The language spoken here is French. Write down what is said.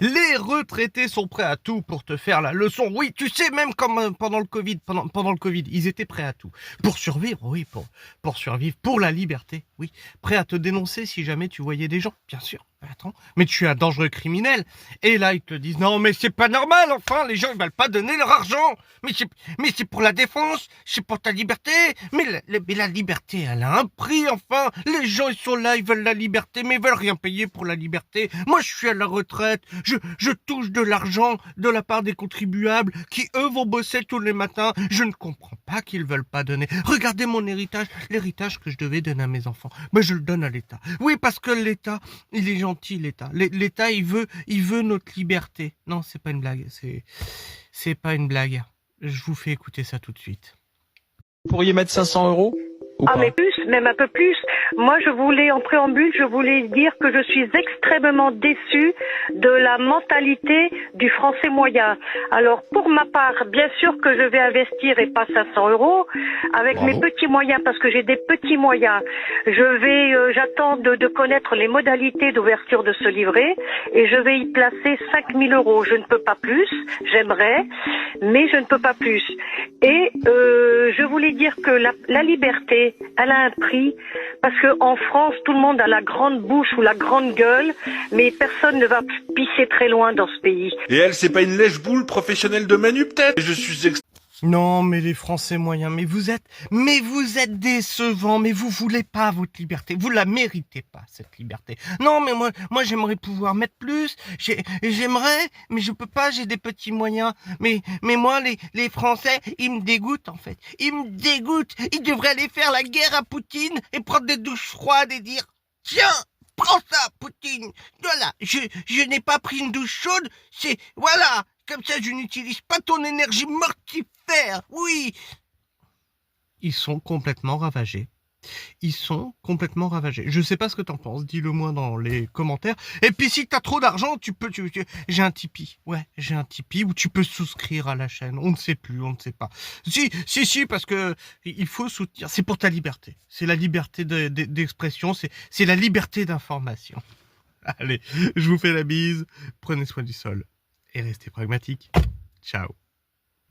Les retraités sont prêts à tout pour te faire la leçon. Oui, tu sais, même comme pendant le Covid, pendant le Covid, ils étaient prêts à tout. Pour survivre, oui, pour survivre, pour la liberté, oui. Prêts à te dénoncer si jamais tu voyais des gens, bien sûr. Attends, mais tu es un dangereux criminel. Et là, ils te disent, non, mais c'est pas normal, enfin, les gens, ils veulent pas donner leur argent. Mais c'est pour la défense, c'est pour ta liberté. Mais la liberté, elle a un prix, enfin. Les gens, ils sont là, ils veulent la liberté, mais ils veulent rien payer pour la liberté. Moi, je suis à la retraite, je touche de l'argent de la part des contribuables qui, eux, vont bosser tous les matins. Je ne comprends pas qu'ils veulent pas donner. Regardez mon héritage, l'héritage que je devais donner à mes enfants. Ben, je le donne à l'État. Oui, parce que l'État, il est gentil, l'État. L'État, il veut notre liberté. Non, c'est pas une blague. C'est pas une blague. Je vous fais écouter ça tout de suite. Vous pourriez mettre 500 € ou Ah pas? mais plus, même un peu plus. Moi je voulais, en préambule, je voulais dire que je suis extrêmement déçue de la mentalité du français moyen. Alors pour ma part, bien sûr que je vais investir et pas 500 € avec Bravo. mes petits moyens, parce que j'ai des petits moyens. J'attends de connaître les modalités d'ouverture de ce livret et je vais y placer 5 000 €. Je ne peux pas plus, j'aimerais, mais je ne peux pas plus. Et je voulais dire que la liberté, elle a un prix, parce que en France, tout le monde a la grande bouche ou la grande gueule, mais personne ne va pisser très loin dans ce pays. Et elle, c'est pas une lèche-boule professionnelle de Manu, peut-être? Je suis Non, mais les Français moyens, mais vous êtes décevants, mais vous voulez pas votre liberté, vous la méritez pas, cette liberté. Non, mais moi j'aimerais pouvoir mettre plus, j'aimerais, mais je peux pas, j'ai des petits moyens. Mais moi, les Français, ils me dégoûtent, en fait. Ils me dégoûtent. Ils devraient aller faire la guerre à Poutine et prendre des douches froides et dire, tiens, prends ça, Poutine. Voilà, je n'ai pas pris une douche chaude, voilà. Comme ça, je n'utilise pas ton énergie mortifère, oui. Ils sont complètement ravagés. Ils sont complètement ravagés. Je sais pas ce que t'en penses, dis-le moi dans les commentaires. Et puis si t'as trop d'argent, j'ai un Tipeee. Ouais, j'ai un Tipeee où tu peux souscrire à la chaîne. On ne sait plus, on ne sait pas. Si, parce que il faut soutenir. C'est pour ta liberté. C'est la liberté d'expression, c'est la liberté d'information. Allez, je vous fais la bise. Prenez soin du sol. Et restez pragmatique. Ciao.